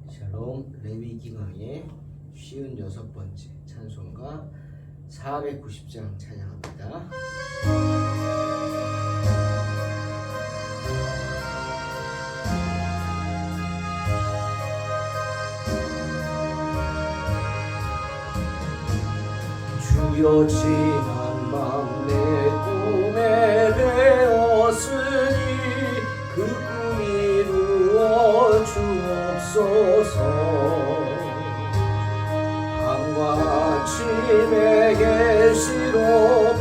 샬롬. 레위기 강의 56번째 찬송가 490장 찬양합니다. 주여 지난 밤 내 꿈에 배었으니 그 꿈 이루어 주옵소서. 밤과 아침에 계시로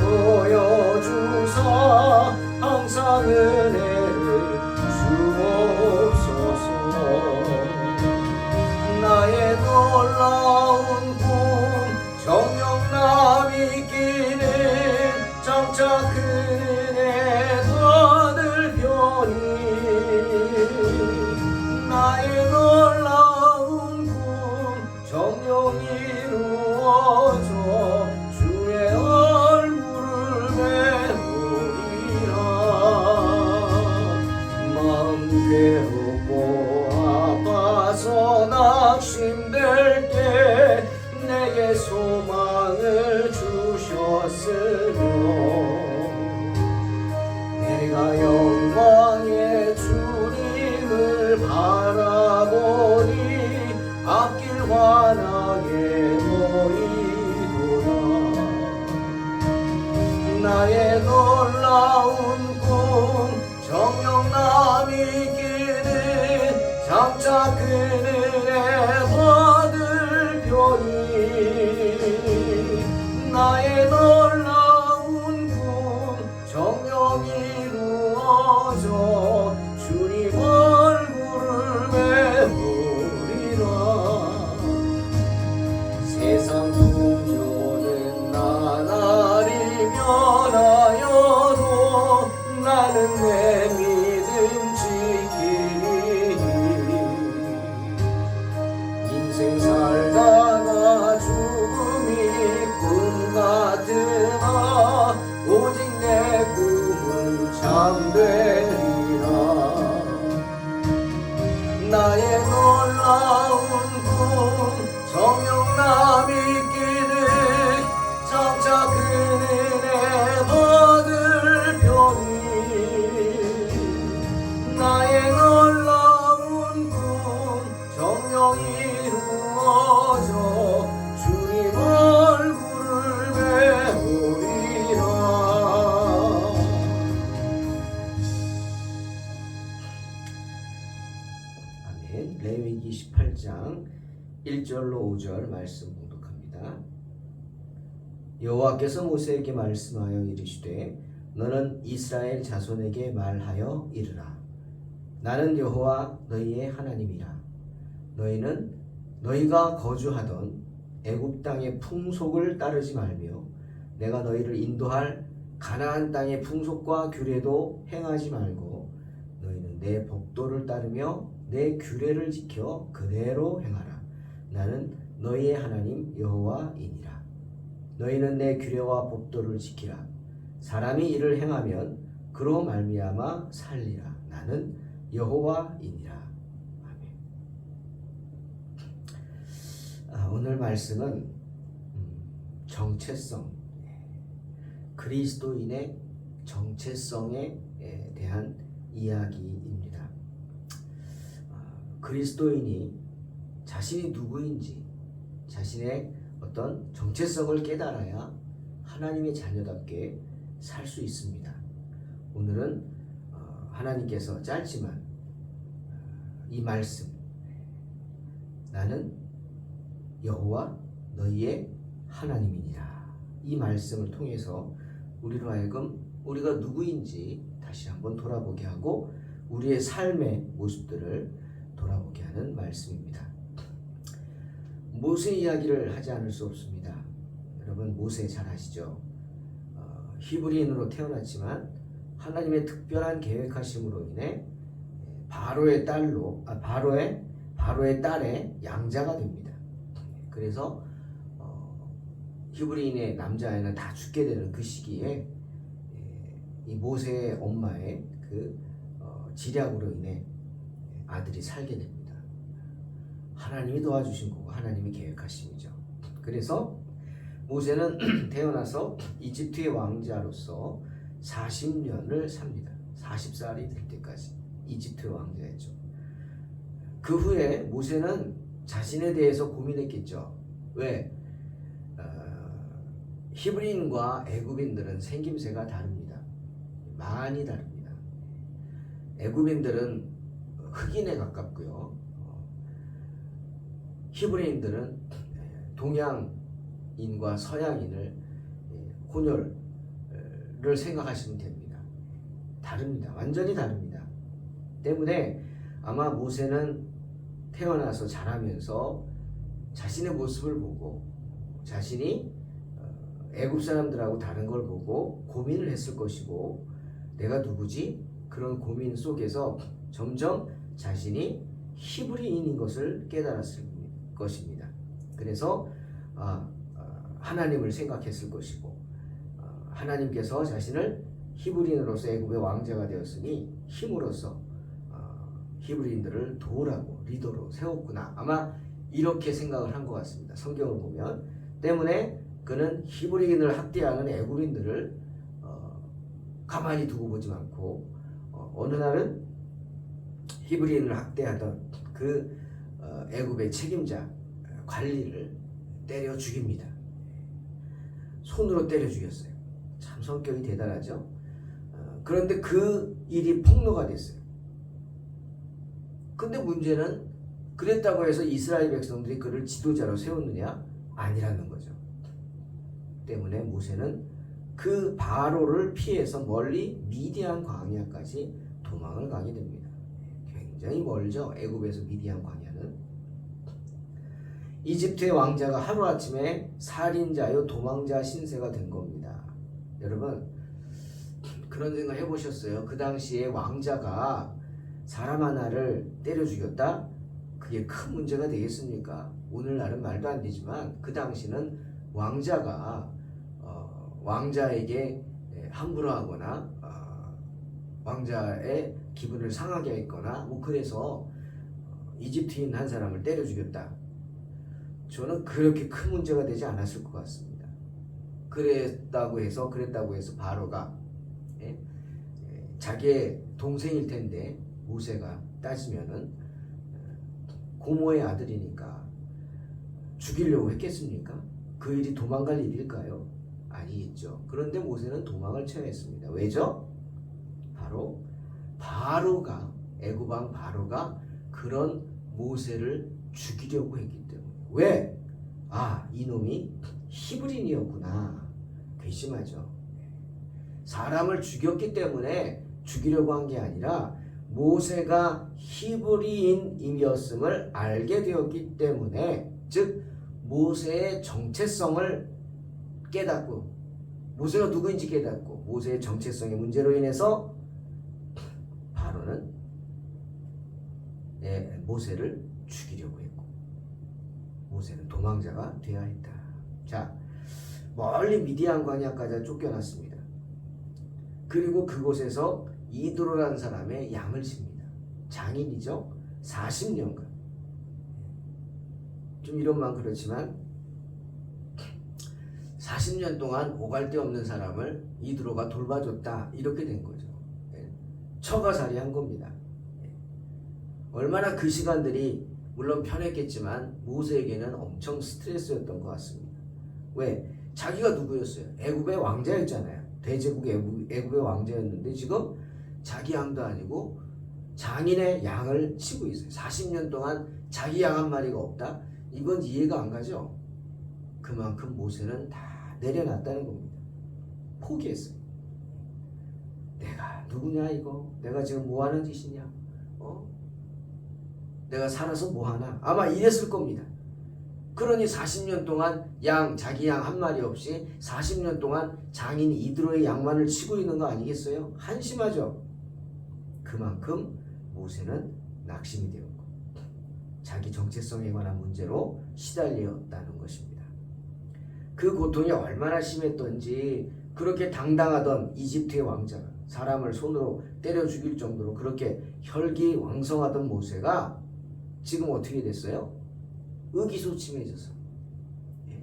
보여주사 항상 은혜를 주옵소서. 나의 놀라운 꿈 정령남 있기는 장차 큰 은혜 받을 편이. 나의 놀라운 꿈 정령 이루어져 주의 얼굴을 배우리라. 마음 괴롭고 아파서 낙심될 때 내게 소망을 주셨으며 내가 영광의 주님을 바라보니 앞길 환하게 보이도다. 나의 놀라운 꿈 정령남 있기는 장차 큰 은혜 받을 편이. 나의 놀라운 꿈 정령 이루어져 주님 얼굴을 배우리라. 세상 풍조는 나날이 변하여도 나는 내 믿음 지키리. 인생 살다가 죽음이 꿈 같으나 오직 내 꿈은 참되리라. 나의 놀라운 꿈 정령남 있기는 장차 큰 은혜 받을 편이. 나의 놀라운 꿈 정령 이루어져 주님 얼굴을 배우리라. 아멘. 레위기 18장 1절로 5절 말씀 봉독합니다. 여호와께서 모세에게 말씀하여 이르시되 너는 이스라엘 자손에게 말하여 이르라. 나는 여호와 너희의 하나님이라. 너희는 너희가 거주하던 애굽 땅의 풍속을 따르지 말며 내가 너희를 인도할 가나안 땅의 풍속과 규례도 행하지 말고 너희는 내 법도를 따르며 내 규례를 지켜 그대로 행하라. 나는 너희의 하나님 여호와이니라. 너희는 내 규례와 법도를 지키라. 사람이 이를 행하면 그로 말미암아 살리라. 나는 여호와이니라. 아멘. 오늘 말씀은 정체성, 그리스도인의 정체성에 대한 이야기입니다. 그리스도인이 자신이 누구인지 자신의 어떤 정체성을 깨달아야 하나님의 자녀답게 살 수 있습니다. 오늘은 하나님께서 짧지만 이 말씀, 나는 여호와 너희의 하나님이니라, 이 말씀을 통해서 우리로 하여금 우리가 누구인지 다시 한번 돌아보게 하고 우리의 삶의 모습들을 돌아보게 하는 말씀입니다. 모세 이야기를 하지 않을 수 없습니다. 여러분 모세 잘 아시죠? 히브리인으로 태어났지만 하나님의 특별한 계획하심으로 인해 바로의 딸의 양자가 됩니다. 그래서 히브리인의 남자아이는 다 죽게 되는 그 시기에 이 모세의 엄마의 그 지략으로 인해 아들이 살게 됩니다. 하나님이 도와주신 거고 하나님이 계획하심이죠. 그래서 모세는 태어나서 이집트의 왕자로서 40년을 삽니다. 40살이 될 때까지 이집트 왕자였죠. 그 후에 모세는 자신에 대해서 고민했겠죠. 왜? 히브리인과 애굽인들은 생김새가 다릅니다. 많이 다릅니다. 애굽인들은 흑인에 가깝고요. 히브리인들은 동양인과 서양인을 혼혈을 생각하시면 됩니다. 다릅니다. 완전히 다릅니다. 때문에 아마 모세는 태어나서 자라면서 자신의 모습을 보고 자신이 애굽 사람들하고 다른 걸 보고 고민을 했을 것이고 내가 누구지? 그런 고민 속에서 점점 자신이 히브리인인 것을 깨달았을 것입니다. 그래서 하나님을 생각했을 것이고 하나님께서 자신을 히브리인으로서 애굽의 왕자가 되었으니 힘으로써 히브리인들을 도우라고 리더로 세웠구나. 아마 이렇게 생각을 한 것 같습니다. 성경을 보면. 때문에 그는 히브리인을 학대하는 애굽인들을 가만히 두고 보지 않고 어느 날은 히브리인을 학대하던 그 애굽의 책임자 관리를 때려 죽입니다. 손으로 때려 죽였어요. 참 성격이 대단하죠. 그런데 그 일이 폭로가 됐어요. 근데 문제는 그랬다고 해서 이스라엘 백성들이 그를 지도자로 세웠느냐? 아니라는 거죠. 때문에 모세는 그 바로를 피해서 멀리 미디안 광야까지 도망을 가게 됩니다. 굉장히 멀죠. 애굽에서 미디안 광야는. 이집트의 왕자가 하루아침에 살인자요 도망자 신세가 된 겁니다. 여러분 그런 생각 해보셨어요? 그 당시에 왕자가 사람 하나를 때려 죽였다? 그게 큰 문제가 되겠습니까? 오늘날은 말도 안 되지만 그 당시는 왕자가 왕자에게 함부로 하거나 왕자의 기분을 상하게 했거나 뭐 그래서 이집트인 한 사람을 때려 죽였다. 저는 그렇게 큰 문제가 되지 않았을 것 같습니다. 그랬다고 해서 바로가 자기의 동생일 텐데 모세가 따지면은 고모의 아들이니까 죽이려고 했겠습니까? 그 일이 도망갈 일일까요? 아니겠죠. 그런데 모세는 도망을 취하였습니다. 왜죠? 바로 바로가 애굽 왕 바로가 그런 모세를 죽이려고 했기 때문에. 왜? 이놈이 히브리인이었구나. 괘씸하죠. 사람을 죽였기 때문에 죽이려고 한 게 아니라 모세가 히브리인이었음을 알게 되었기 때문에, 즉 모세의 정체성을 깨닫고 모세가 누구인지 깨닫고 모세의 정체성의 문제로 인해서 바로는 모세를 죽이려고 했고 모세는 도망자가 되어야 했다. 자, 멀리 미디안 광야까지 쫓겨났습니다. 그리고 그곳에서 이드로라는 사람의 양을 칩니다. 장인이죠. 40년간. 좀 이런 말 그렇지만 40년 동안 오갈 데 없는 사람을 이드로가 돌봐줬다. 이렇게 된 거죠. 처가살이한 겁니다. 얼마나 그 시간들이 물론 편했겠지만 모세에게는 엄청 스트레스였던 것 같습니다. 왜? 자기가 누구였어요? 애굽의 왕자였잖아요. 대제국 애굽의 왕자였는데 지금 자기 양도 아니고 장인의 양을 치고 있어요. 40년 동안 자기 양 한 마리가 없다? 이건 이해가 안 가죠? 그만큼 모세는 다 내려놨다는 겁니다. 포기했어요. 내가 누구냐 이거? 내가 지금 뭐 하는 짓이냐? 내가 살아서 뭐 하나? 아마 이랬을 겁니다. 그러니 40년 동안 자기 양 한 마리 없이 40년 동안 장인 이드로의 양만을 치고 있는 거 아니겠어요? 한심하죠? 그만큼 모세는 낙심이 되었고 자기 정체성에 관한 문제로 시달렸다는 것입니다. 그 고통이 얼마나 심했던지 그렇게 당당하던 이집트의 왕자가 사람을 손으로 때려 죽일 정도로 그렇게 혈기왕성하던 모세가 지금 어떻게 됐어요? 의기소침해져서. 예.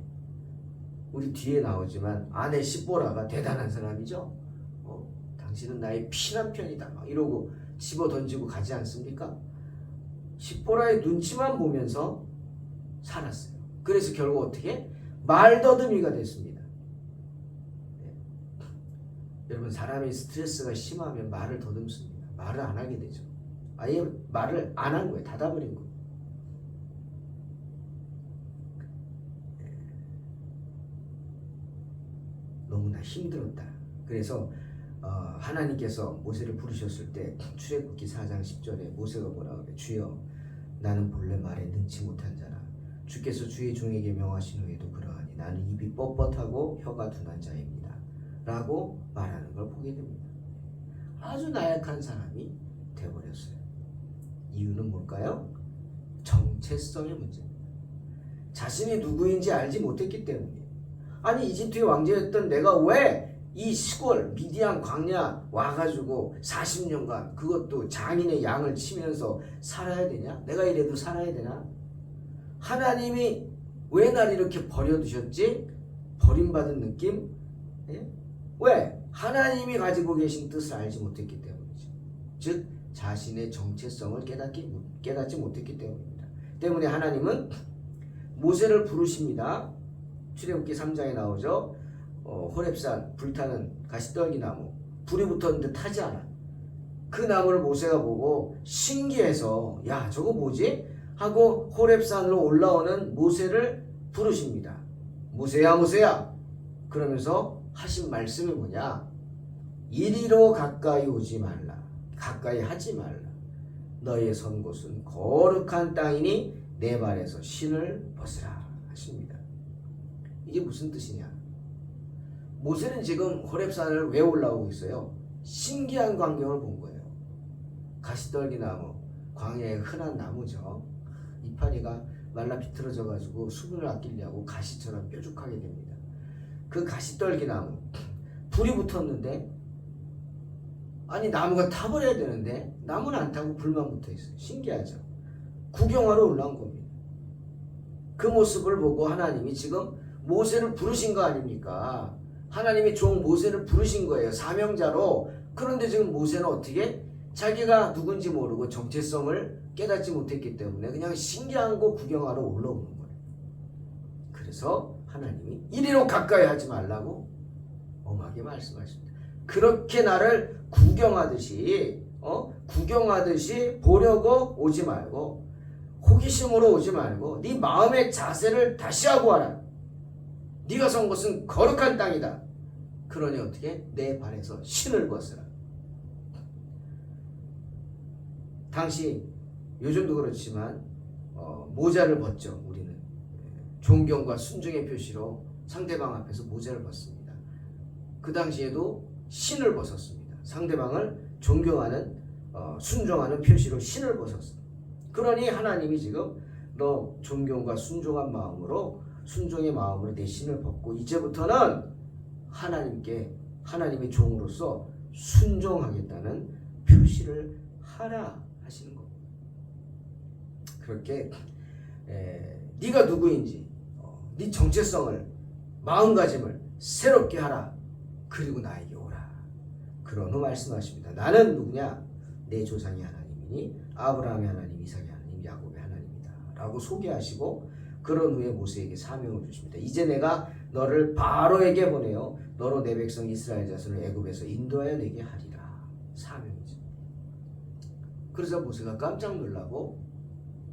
우리 뒤에 나오지만 아내 시보라가 대단한 사람이죠. 당신은 나의 피난 편이다 막 이러고 집어 던지고 가지 않습니까? 시보라의 눈치만 보면서 살았어요. 그래서 결국 어떻게? 말더듬이가 됐습니다. 네. 여러분, 사람이 스트레스가 심하면 말을 더듬습니다. 말을 안 하게 되죠. 아예 말을 안 한 거예요. 닫아버린 거예요. 네. 너무나 힘들었다. 그래서 하나님께서 모세를 부르셨을 때 출애굽기 4장 10절에 모세가 뭐라고 그래? 주여, 나는 본래 말에 능치 못한 자라. 주께서 주의 종에게 명하신 후에도 그러하니 나는 입이 뻣뻣하고 혀가 둔한 자입니다. 라고 말하는 걸 보게 됩니다. 아주 나약한 사람이 되어버렸어요. 이유는 뭘까요? 정체성의 문제입니다. 자신이 누구인지 알지 못했기 때문이에요. 아니, 이집트의 왕제였던 내가 왜 이 시골 미디안 광야 와가지고 40년간 그것도 장인의 양을 치면서 살아야 되냐? 내가 이래도 살아야 되나? 하나님이 왜 날 이렇게 버려두셨지? 버림받은 느낌? 예? 왜? 하나님이 가지고 계신 뜻을 알지 못했기 때문이죠. 즉 자신의 정체성을 깨닫지 못했기 때문입니다. 때문에 하나님은 모세를 부르십니다. 출애굽기 3장에 나오죠. 호렙산 불타는 가시떨기 나무, 불이 붙었는데 타지 않아. 그 나무를 모세가 보고 신기해서 야, 저거 뭐지? 하고 호렙산으로 올라오는 모세를 부르십니다. 모세야, 모세야. 그러면서 하신 말씀이 뭐냐? 이리로 가까이 오지 말라. 가까이 하지 말라. 너의 선 곳은 거룩한 땅이니 내 발에서 신을 벗으라 하십니다. 이게 무슨 뜻이냐? 모세는 지금 호렙산을 왜 올라오고 있어요? 신기한 광경을 본 거예요. 가시떨기 나무, 광야의 흔한 나무죠. 이파리가 말라 비틀어져 가지고 수분을 아끼려고 가시처럼 뾰족하게 됩니다. 그 가시떨기 나무, 불이 붙었는데, 아니 나무가 타버려야 되는데 나무는 안 타고 불만 붙어 있어요. 신기하죠? 구경하러 올라온 겁니다. 그 모습을 보고 하나님이 지금 모세를 부르신 거 아닙니까? 하나님이 종 모세를 부르신 거예요. 사명자로. 그런데 지금 모세는 어떻게? 자기가 누군지 모르고 정체성을 깨닫지 못했기 때문에 그냥 신기한 거 구경하러 올라오는 거예요. 그래서 하나님이 이리로 가까이 하지 말라고 엄하게 말씀하십니다. 그렇게 나를 구경하듯이 보려고 오지 말고, 호기심으로 오지 말고 네 마음의 자세를 다시 하고 와라. 네가 선 곳은 거룩한 땅이다. 그러니 어떻게? 내 발에서 신을 벗으라. 당시 요즘도 그렇지만 모자를 벗죠. 우리는 존경과 순종의 표시로 상대방 앞에서 모자를 벗습니다. 그 당시에도 신을 벗었습니다. 상대방을 존경하는 순종하는 표시로 신을 벗었습니다. 그러니 하나님이 지금 너 존경과 순종한 마음으로, 순종의 마음으로 내 신을 벗고 이제부터는 하나님의 종으로서 순종하겠다는 표시를 하라 하시는 겁니다. 그렇게 네가 누구인지 네 정체성을, 마음가짐을 새롭게 하라. 그리고 나에게 오라. 그런 후 말씀하십니다. 나는 누구냐? 내 조상의 하나님이니 아브라함의 하나님, 이삭의 하나님, 야곱의 하나님이다 라고 소개하시고, 그런 후에 모세에게 사명을 주십니다. 이제 내가 너를 바로에게 보내어 너로 내 백성 이스라엘 자손을 애굽에서 인도하여 내게 하리라. 사명이죠. 그래서 모세가 깜짝 놀라고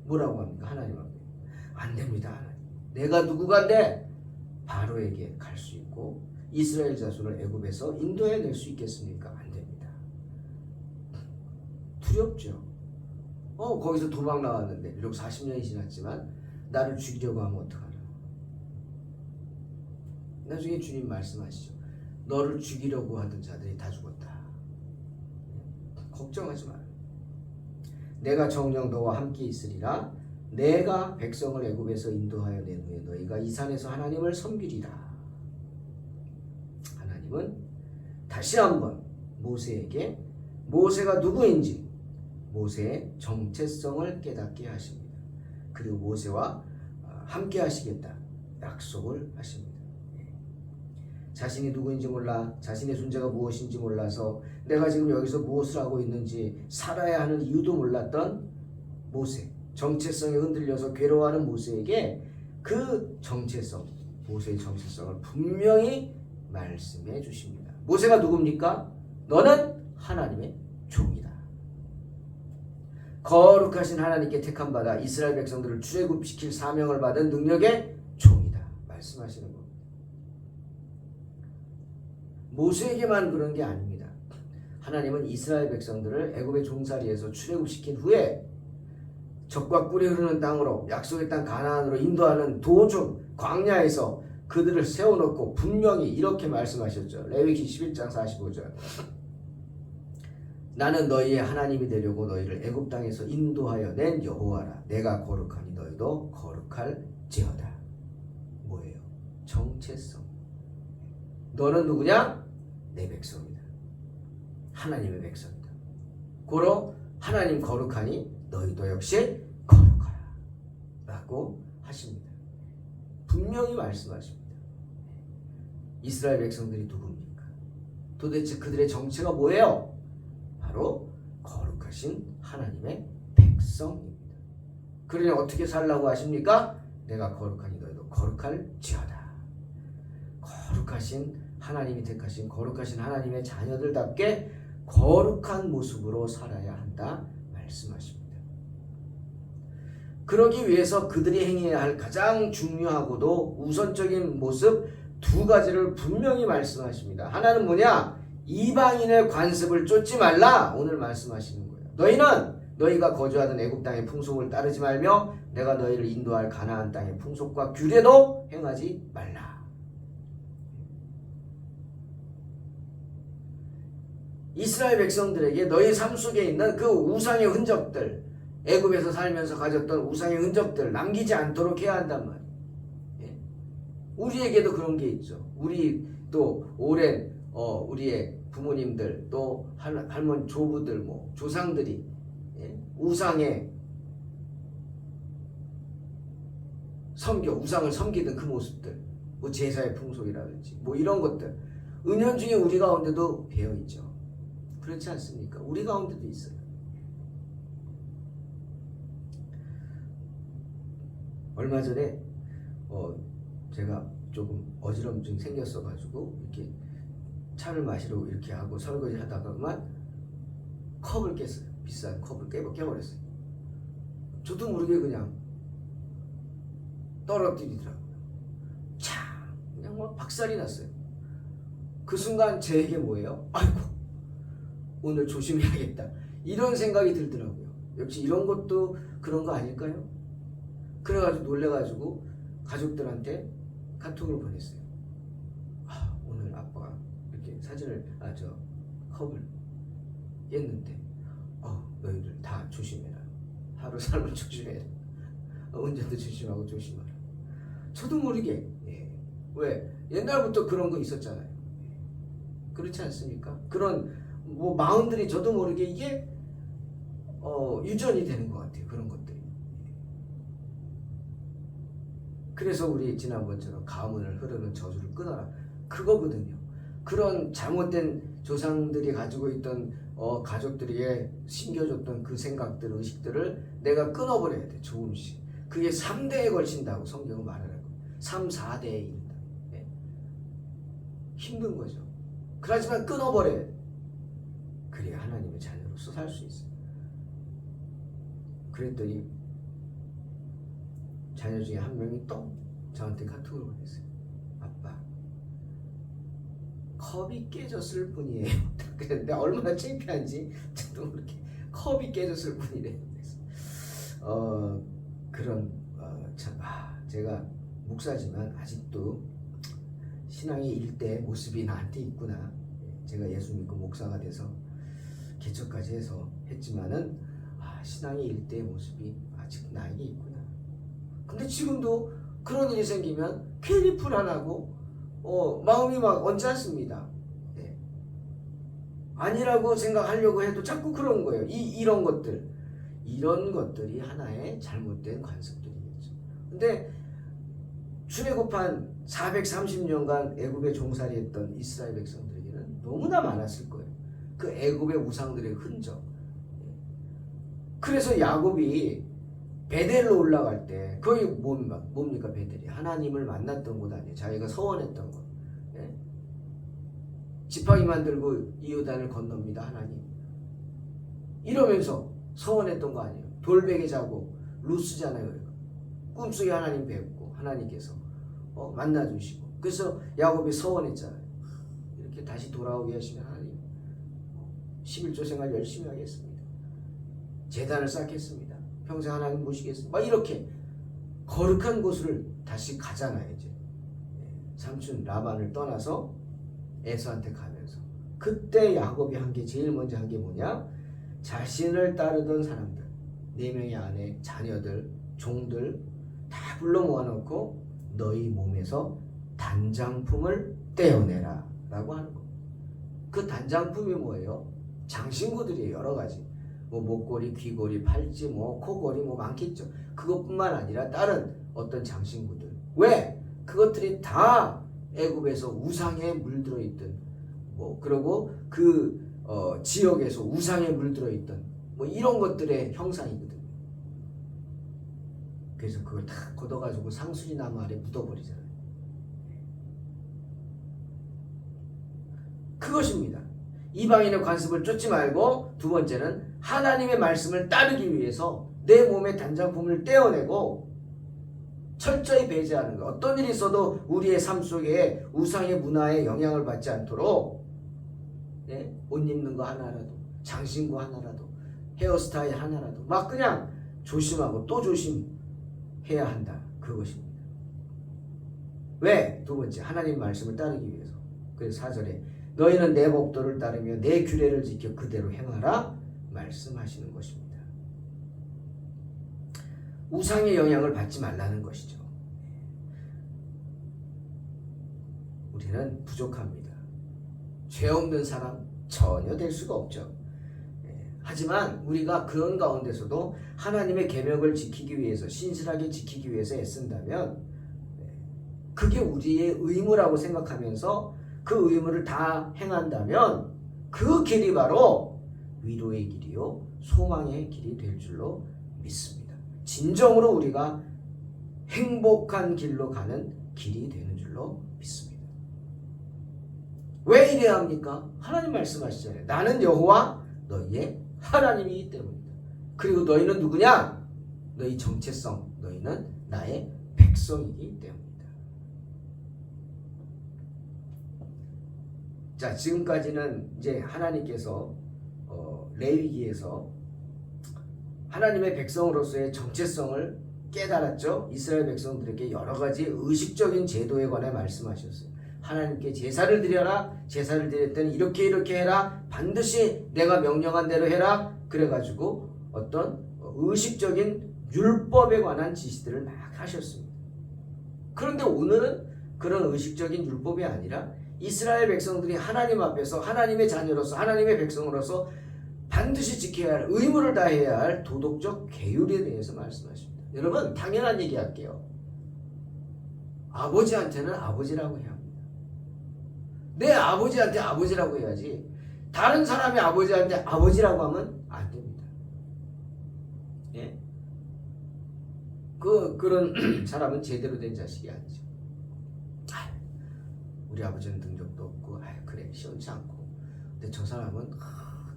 뭐라고 합니까? 하나님 앞에 안 됩니다. 하나님. 내가 누구간데 바로에게 갈 수 있고 이스라엘 자손을 애굽에서 인도해 낼 수 있겠습니까? 안 됩니다. 두렵죠. 거기서 도망 나왔는데 비록 40년이 지났지만 나를 죽이려고 하면 어떡하나. 나중에 주님 말씀하시죠. 너를 죽이려고 하던 자들이 다 죽었다. 걱정하지 마라. 내가 정녕 너와 함께 있으리라. 내가 백성을 애굽에서 인도하여 낸 후에 너희가 이 산에서 하나님을 섬기리라. 하나님은 다시 한번 모세에게 모세가 누구인지 모세의 정체성을 깨닫게 하십니다. 그리고 모세와 함께 하시겠다 약속을 하십니다. 자신이 누구인지 몰라 자신의 존재가 무엇인지 몰라서 내가 지금 여기서 무엇을 하고 있는지 살아야 하는 이유도 몰랐던 모세, 정체성에 흔들려서 괴로워하는 모세에게 그 정체성, 모세의 정체성을 분명히 말씀해 주십니다. 모세가 누굽니까? 너는 하나님의 종이다. 거룩하신 하나님께 택함받아 이스라엘 백성들을 출애굽시킬 사명을 받은 능력의 종이다 말씀하시는 겁니다. 모세에게만 그런 게 아닙니다. 하나님은 이스라엘 백성들을 애굽의 종살이에서 출애굽시킨 후에 적과 꿀이 흐르는 땅으로 약속의 땅 가나안으로 인도하는 도중 광야에서 그들을 세워놓고 분명히 이렇게 말씀하셨죠. 레위기 11장 45절 나는 너희의 하나님이 되려고 너희를 애굽 땅에서 인도하여 낸 여호와라. 내가 거룩하니 너희도 거룩할지어다. 뭐예요? 정체성. 너는 누구냐? 내 백성이다. 하나님의 백성이다. 고로 하나님 거룩하니 너희도 역시 거룩하라 라고 하십니다. 분명히 말씀하십니다. 이스라엘 백성들이 누굽니까? 도대체 그들의 정체가 뭐예요? 바로 거룩하신 하나님의 백성입니다. 그러니 어떻게 살라고 하십니까? 내가 거룩하니 너희도 거룩할지어다. 거룩하신 하나님이 택하신 거룩하신 하나님의 자녀들답게 거룩한 모습으로 살아야 한다 말씀하십니다. 그러기 위해서 그들이 행해야 할 가장 중요하고도 우선적인 모습 두 가지를 분명히 말씀하십니다. 하나는 뭐냐? 이방인의 관습을 쫓지 말라 오늘 말씀하시는 거예요. 너희는 너희가 거주하던 애굽 땅의 풍속을 따르지 말며 내가 너희를 인도할 가나안 땅의 풍속과 규례도 행하지 말라. 이스라엘 백성들에게 너희 삶 속에 있는 그 우상의 흔적들, 애굽에서 살면서 가졌던 우상의 흔적들 남기지 않도록 해야 한단 말이에요. 예? 우리에게도 그런 게 있죠. 우리 또 오랜 우리의 부모님들 또 할머니 조부들 뭐 조상들이 우상의 우상을 섬기던 그 모습들 뭐 제사의 풍속이라든지 뭐 이런 것들 은연중에 우리 가운데도 배어 있죠. 그렇지 않습니까? 우리 가운데도 있어요. 얼마 전에 제가 조금 어지럼증이 생겼어 가지고 이렇게 차를 마시러 이렇게 하고 설거지 하다가만 컵을 깼어요. 비싼 컵을 깨버렸어요. 저도 모르게 그냥 떨어뜨리더라고요. 차! 그냥 막 박살이 났어요. 그 순간 제게 뭐예요? 아이고 오늘 조심해야겠다. 이런 생각이 들더라고요. 역시 이런 것도 그런 거 아닐까요? 그래가지고 놀래가지고 가족들한테 카톡을 보냈어요. 오늘 아빠가 이렇게 사진을 컵을 깼는데 너희들 다 조심해라. 하루 삶을 조심해라. 운전도 조심하고 조심하라. 저도 모르게 왜 옛날부터 그런 거 있었잖아요. 그렇지 않습니까? 그런 뭐 마음들이 저도 모르게 이게 유전이 되는 것 같아요. 그런 것들이. 그래서 우리 지난번처럼 가문을 흐르는 저주를 끊어라. 그거거든요. 그런 잘못된 조상들이 가지고 있던 가족들이 심겨줬던 그 생각들, 의식들을 내가 끊어버려야 돼. 조금씩. 그게 3대에 걸친다고 성경은 말하는 거예요. 3, 4대에 이른다. 네. 힘든 거죠. 그렇지만 끊어버려야 돼. 그래야 하나님의 자녀로서 살 수 있어요. 그랬더니 자녀 중에 한 명이 또 저한테 카톡을 보냈어요. 아빠, 컵이 깨졌을 뿐이에요. 근데 얼마나 창피한지 저도 모르게 컵이 깨졌을 뿐이래요. 제가 목사지만 아직도 신앙의 일대 모습이 나한테 있구나. 제가 예수 믿고 목사가 돼서 개척까지 해서 했지만은 신앙의 일대의 모습이 아직 나에게 있구나. 근데 지금도 그런 일이 생기면 괜히 불안하고 마음이 막 언짢습니다. 네. 아니라고 생각하려고 해도 자꾸 그런 거예요. 이런 것들이 하나의 잘못된 관습들이겠죠. 근데 출애굽한 430년간 애굽에 종살이했던 이스라엘 백성들에게는 너무나 많았을 거예요. 그 애굽의 우상들의 흔적. 그래서 야곱이 베델로 올라갈 때 거기 뭡니까 베델이? 하나님을 만났던 곳 아니에요. 자기가 서원했던 곳. 예? 지팡이만 들고 이요단을 건넙니다. 하나님. 이러면서 서원했던 거 아니에요. 돌베개 자고 루스잖아요. 꿈속에 하나님 뵙고 하나님께서 만나주시고 그래서 야곱이 서원했잖아요. 이렇게 다시 돌아오게 하시면 하나님 11조 생활 열심히 하겠습니다. 제단을 쌓겠습니다. 평생 하나님 모시겠습니다. 막 이렇게 거룩한 곳을 다시 가잖아요. 이제 삼촌 라반을 떠나서 에서한테 가면서 그때 야곱이 한 게 제일 먼저 한 게 뭐냐? 자신을 따르던 사람들 4명의 아내, 자녀들, 종들 다 불러 모아놓고 너희 몸에서 단장품을 떼어내라 라고 하는 겁니다. 그 단장품이 뭐예요? 장신구들이에요. 여러 가지 뭐 목걸이, 귀걸이, 팔찌, 뭐 코걸이 뭐 많겠죠. 그것뿐만 아니라 다른 어떤 장신구들. 왜? 그것들이 다 애굽에서 우상에 물들어 있던 뭐 그리고 그 지역에서 우상에 물들어 있던 뭐 이런 것들의 형상이거든요. 그래서 그걸 다 걷어가지고 상수리 나무 아래 묻어버리잖아요. 그것입니다. 이방인의 관습을 쫓지 말고 두 번째는 하나님의 말씀을 따르기 위해서 내 몸의 단장품을 떼어내고 철저히 배제하는 것. 어떤 일이 있어도 우리의 삶 속에 우상의 문화에 영향을 받지 않도록 옷 입는 거 하나라도 장신구 하나라도 헤어스타일 하나라도 막 그냥 조심하고 또 조심해야 한다. 그것입니다. 왜? 두 번째 하나님 말씀을 따르기 위해서. 그래서 4절에 너희는 내 법도를 따르며 내 규례를 지켜 그대로 행하라 말씀하시는 것입니다. 우상의 영향을 받지 말라는 것이죠. 우리는 부족합니다. 죄 없는 사람 전혀 될 수가 없죠. 하지만 우리가 그런 가운데서도 하나님의 계명을 지키기 위해서 신실하게 지키기 위해서 애쓴다면 그게 우리의 의무라고 생각하면서 그 의무를 다 행한다면 그 길이 바로 위로의 길이요 소망의 길이 될 줄로 믿습니다. 진정으로 우리가 행복한 길로 가는 길이 되는 줄로 믿습니다. 왜 이래야 합니까? 하나님 말씀하시잖아요. 나는 여호와 너희의 하나님이기 때문이다. 그리고 너희는 누구냐? 너희 정체성, 너희는 나의 백성이기 때문이다. 자, 지금까지는 이제 하나님께서 레위기에서 하나님의 백성으로서의 정체성을 깨달았죠. 이스라엘 백성들에게 여러 가지 의식적인 제도에 관해 말씀하셨어요. 하나님께 제사를 드려라. 제사를 드릴 때는 이렇게 해라. 반드시 내가 명령한 대로 해라. 그래가지고 어떤 의식적인 율법에 관한 지시들을 막 하셨습니다. 그런데 오늘은 그런 의식적인 율법이 아니라 이스라엘 백성들이 하나님 앞에서 하나님의 자녀로서 하나님의 백성으로서 반드시 지켜야 할 의무를 다해야 할 도덕적 계율에 대해서 말씀하십니다. 여러분 당연한 얘기 할게요. 아버지한테는 아버지라고 해야 합니다. 내 아버지한테 아버지라고 해야지 다른 사람의 아버지한테 아버지라고 하면 안 됩니다. 예? 그런 사람은 제대로 된 자식이 아니죠. 우리 아버지는 능력도 없고 그래 시원치 않고 근데 저 사람은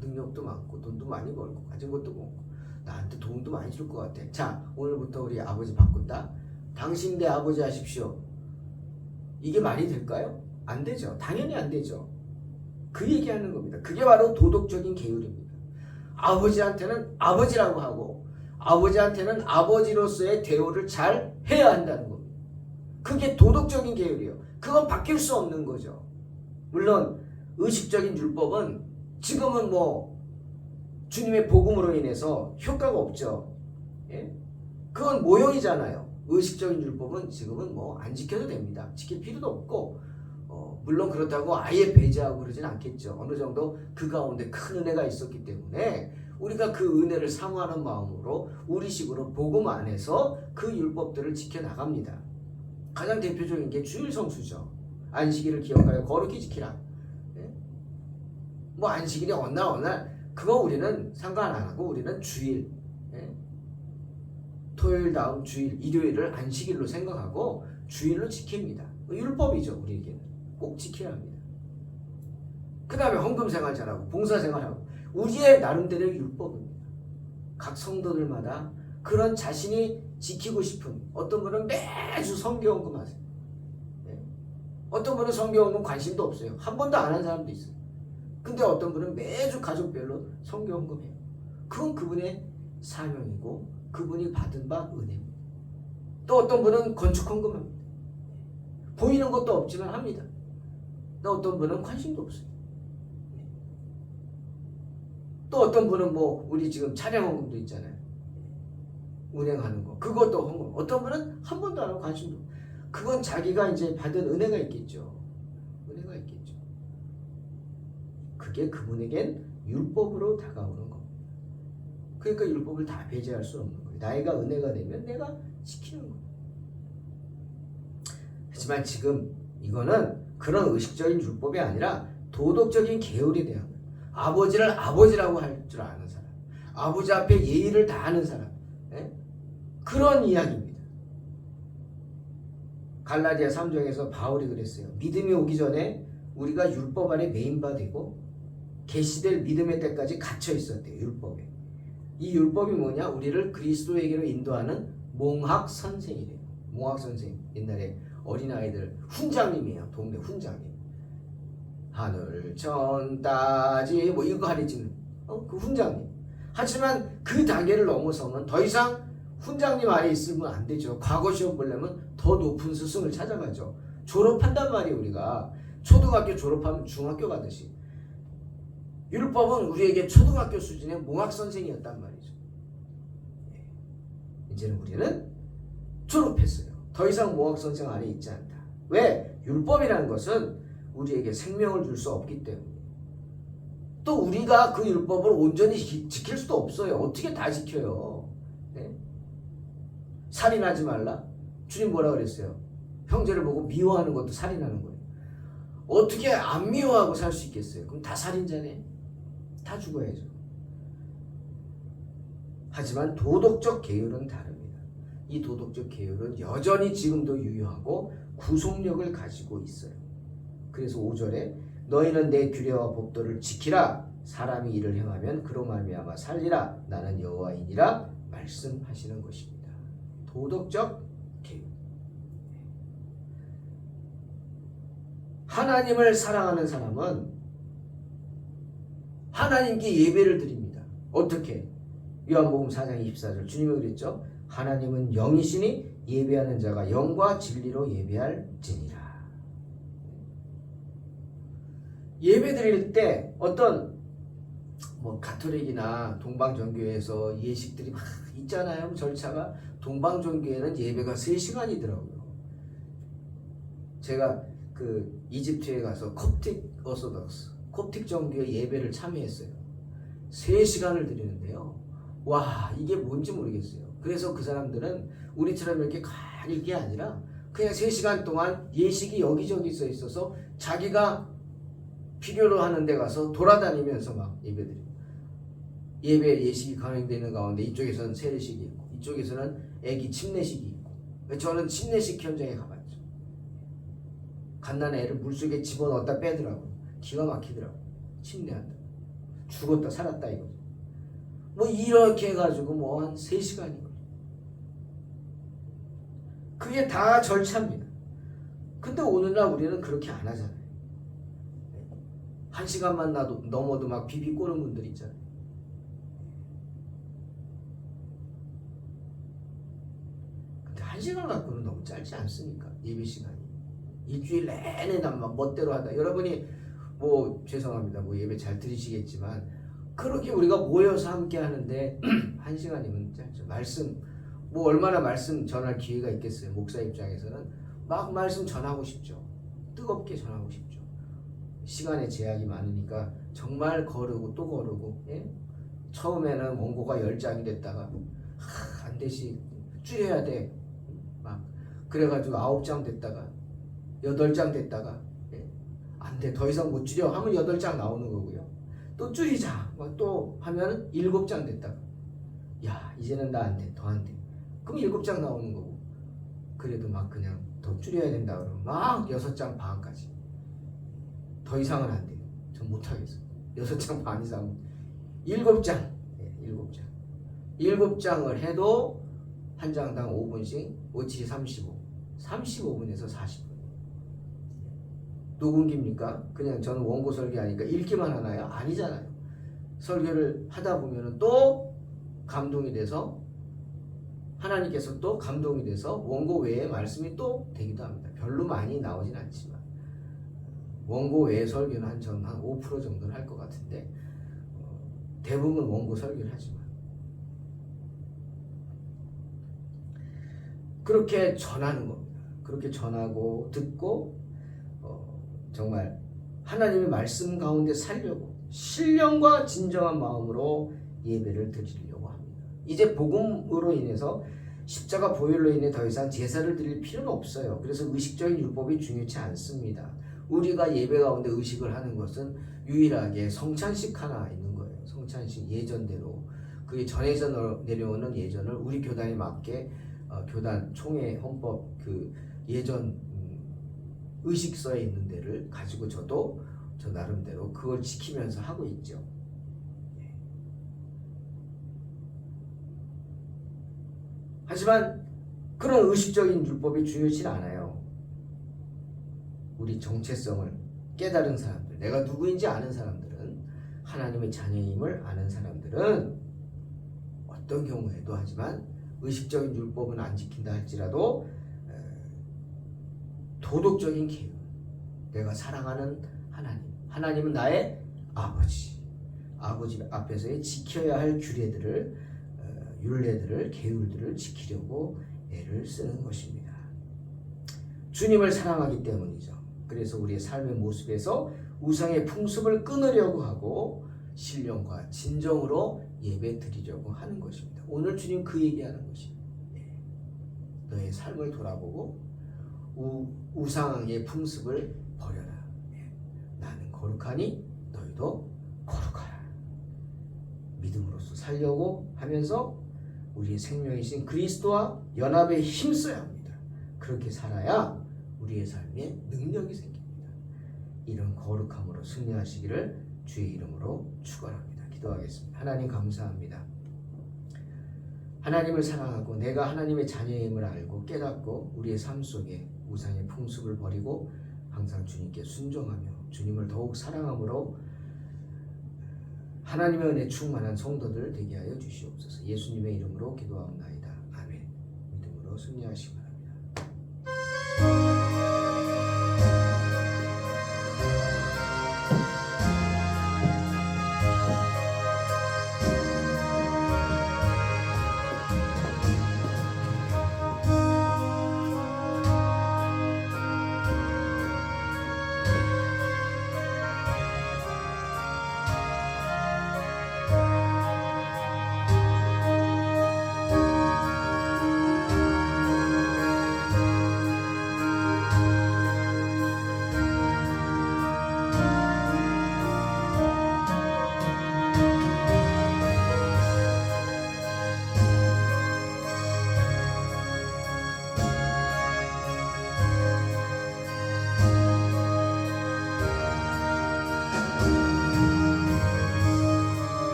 능력도 많고 돈도 많이 벌고 가진 것도 많고 나한테 도움도 많이 줄 것 같아. 자 오늘부터 우리 아버지 바꾼다. 당신 내 아버지 하십시오. 이게 말이 될까요? 안 되죠. 당연히 안 되죠. 그 얘기하는 겁니다. 그게 바로 도덕적인 계율입니다. 아버지한테는 아버지라고 하고 아버지한테는 아버지로서의 대우를 잘 해야 한다는 겁니다. 그게 도덕적인 계율이에요. 그건 바뀔 수 없는 거죠. 물론 의식적인 율법은 지금은 뭐 주님의 복음으로 인해서 효과가 없죠. 예? 그건 모형이잖아요. 의식적인 율법은 지금은 뭐 안 지켜도 됩니다. 지킬 필요도 없고 물론 그렇다고 아예 배제하고 그러진 않겠죠. 어느 정도 그 가운데 큰 은혜가 있었기 때문에 우리가 그 은혜를 사모하는 마음으로 우리식으로 복음 안에서 그 율법들을 지켜나갑니다. 가장 대표적인 게 주일 성수죠. 안식일을 기억하여 거룩히 지키라. 예? 뭐 안식일이 어느 날 그거 우리는 상관 안 하고 우리는 주일, 예? 토요일 다음 주일, 일요일을 안식일로 생각하고 주일로 지킵니다. 율법이죠. 우리에게는 꼭 지켜야 합니다. 그 다음에 헌금 생활 잘하고 봉사 생활하고 우리의 나름대로의 율법입니다. 각 성도들마다 그런 자신이 지키고 싶은, 어떤 분은 매주 성경헌금 하세요. 네. 어떤 분은 성경헌금 관심도 없어요. 한 번도 안 한 사람도 있어요. 근데 어떤 분은 매주 가족별로 성경헌금해요. 그건 그분의 사명이고 그분이 받은 바 은혜입니다. 또 어떤 분은 건축헌금합니다. 보이는 것도 없지만 합니다. 또 어떤 분은 관심도 없어요. 또 어떤 분은 뭐 우리 지금 차량헌금도 있잖아요. 운행하는 거 그것도 헌금. 어떤 분은 한 번도 안 하고 관심도 없어요. 그건 자기가 이제 받은 은혜가 있겠죠. 은혜가 있겠죠. 그게 그분에겐 율법으로 다가오는 겁니다. 그러니까 율법을 다 배제할 수 없는 거예요. 나이가 은혜가 되면 내가 지키는 거예요. 하지만 지금 이거는 그런 의식적인 율법이 아니라 도덕적인 계율에 대한 거예요. 아버지를 아버지라고 할 줄 아는 사람, 아버지 앞에 예의를 다하는 사람, 예? 그런 이야기입니다. 갈라디아 3장에서 바울이 그랬어요. 믿음이 오기 전에 우리가 율법 아래 메인바 되고 계시될 믿음의 때까지 갇혀 있었대요. 율법에. 이 율법이 뭐냐? 우리를 그리스도에게로 인도하는 몽학 선생이래요. 몽학 선생. 옛날에 어린아이들 훈장님이에요. 동네 훈장님. 하늘 천 따지 뭐 이거 가르치는 그 훈장님. 하지만 그 단계를 넘어서면 더 이상 훈장님 아래 있으면 안 되죠. 과거 시험 보려면 더 높은 스승을 찾아가죠. 졸업한단 말이에요. 우리가 초등학교 졸업하면 중학교 가듯이 율법은 우리에게 초등학교 수준의 몽학 선생이었단 말이죠. 이제는 우리는 졸업했어요. 더 이상 몽학 선생 아래 있지 않다. 왜? 율법이라는 것은 우리에게 생명을 줄 수 없기 때문에. 또 우리가 그 율법을 온전히 지킬 수도 없어요. 어떻게 다 지켜요? 네? 살인하지 말라. 주님 뭐라 그랬어요? 형제를 보고 미워하는 것도 살인하는 거예요. 어떻게 안 미워하고 살 수 있겠어요? 그럼 다 살인자네. 다 죽어야죠. 하지만 도덕적 계율은 다릅니다. 이 도덕적 계율은 여전히 지금도 유효하고 구속력을 가지고 있어요. 그래서 5절에 너희는 내 규례와 법도를 지키라. 사람이 이를 행하면 그로 말미암아 살리라. 나는 여호와이니라 말씀하시는 것입니다. 도덕적 계율. 하나님을 사랑하는 사람은 하나님께 예배를 드립니다. 어떻게? 요한복음 4장 24절 주님이 그랬죠. 하나님은 영이시니 예배하는 자가 영과 진리로 예배할지니라. 예배 드릴 때 어떤 뭐 가톨릭이나 동방종교에서 예식들이 막 있잖아요. 절차가. 동방종교에는 예배가 3시간이더라고요. 제가 그 이집트에 가서 콥틱 어소덕스, 콥틱 종교의 예배를 참여했어요. 3시간을 드리는데요. 와, 이게 뭔지 모르겠어요. 그래서 그 사람들은 우리처럼 이렇게 가만히 있는 게 아니라 그냥 3시간 동안 예식이 여기저기 써 있어서 자기가 필요로 하는 데 가서 돌아다니면서 막 예배드려요. 예배 예식이 강행되는 가운데 이쪽에서는 세례식이 있고 이쪽에서는 애기 침례식이 있고 저는 침례식 현장에 가봤죠. 갓난 애를 물속에 집어넣었다 빼더라고요. 기가 막히더라고요. 침례한다. 죽었다 살았다 이거죠. 뭐 이렇게 해가지고 뭐 한 3시간이고 그게 다 절차입니다. 근데 오늘날 우리는 그렇게 안 하잖아요. 1시간만 넘어도 막 비비 꼬는 분들 있잖아요. 근데 1시간 갖고는 너무 짧지 않습니까? 예배 시간이. 일주일 내내 막 멋대로 하다. 여러분이 뭐 죄송합니다. 뭐 예배 잘 드리시겠지만 그렇게 우리가 모여서 함께 하는데 1시간이면 짧죠. 말씀 뭐 얼마나 말씀 전할 기회가 있겠어요. 목사 입장에서는 막 말씀 전하고 싶죠. 뜨겁게 전하고 싶죠. 시간의 제약이 많으니까 정말 거르고 또 거르고, 예? 처음에는 원고가 10장이 됐다가 안 되시 줄여야 돼. 막 그래가지고 9장 됐다가 8장 됐다가, 예? 안 돼. 더 이상 못 줄여 하면 8장 나오는 거고요. 또 줄이자. 막 또 하면 7장 됐다가 야, 이제는 나 안 돼. 더 안 돼. 그럼 7장 나오는 거고. 그래도 막 그냥 더 줄여야 된다 그러면 막 6장 반까지. 더 이상은 안 돼요. 전 못하겠어요. 6장 반 이상. 7장. 네, 7장. 7장을 해도 한 장당 5분씩 5, 35. 35분에서 40분. 녹음기입니까? 그냥 저는 원고 설계하니까 읽기만 하나요? 아니잖아요. 설교를 하다 보면 또 감동이 돼서 하나님께서 또 감동이 돼서 원고 외에 말씀이 또 되기도 합니다. 별로 많이 나오진 않지만 원고 외의 설교는 한 5% 정도는 할 것 같은데 대부분 원고 설교를 하지만 그렇게 전하는 겁니다. 그렇게 전하고 듣고 정말 하나님의 말씀 가운데 살려고 신령과 진정한 마음으로 예배를 드리려고 합니다. 이제 복음으로 인해서 십자가 보혈로 인해 더 이상 제사를 드릴 필요는 없어요. 그래서 의식적인 율법이 중요치 않습니다. 우리가 예배 가운데 의식을 하는 것은 유일하게 성찬식 하나 있는 거예요. 성찬식 예전대로 그게 전에서 내려오는 예전을 우리 교단에 맞게 교단 총회 헌법 그 예전 의식서에 있는 데를 가지고 저도 저 나름대로 그걸 지키면서 하고 있죠. 하지만 그런 의식적인 율법이 중요치 않아요. 우리 정체성을 깨달은 사람들, 내가 누구인지 아는 사람들은 하나님의 자녀임을 아는 사람들은 어떤 경우에도 하지만 의식적인 율법은 안 지킨다 할지라도 도덕적인 계율, 내가 사랑하는 하나님은 나의 아버지 앞에서의 지켜야 할 규례들을 율례들을 계율들을 지키려고 애를 쓰는 것입니다. 주님을 사랑하기 때문이죠. 그래서 우리의 삶의 모습에서 우상의 풍습을 끊으려고 하고 신령과 진정으로 예배 드리려고 하는 것입니다. 오늘 주님 그 얘기하는 것입니다. 너의 삶을 돌아보고 우상의 풍습을 버려라. 나는 거룩하니 너희도 거룩하라. 믿음으로써 살려고 하면서 우리의 생명이신 그리스도와 연합에 힘써야 합니다. 그렇게 살아야 우리의 삶에 능력이 생깁니다. 이런 거룩함으로 승리하시기를 주의 이름으로 축원합니다. 기도하겠습니다. 하나님 감사합니다. 하나님을 사랑하고 내가 하나님의 자녀임을 알고 깨닫고 우리의 삶 속에 우상의 풍습을 버리고 항상 주님께 순종하며 주님을 더욱 사랑함으로 하나님의 은혜 충만한 성도들 되게 하여 주시옵소서. 예수님의 이름으로 기도하옵나이다. 아멘. 믿음으로 승리하시고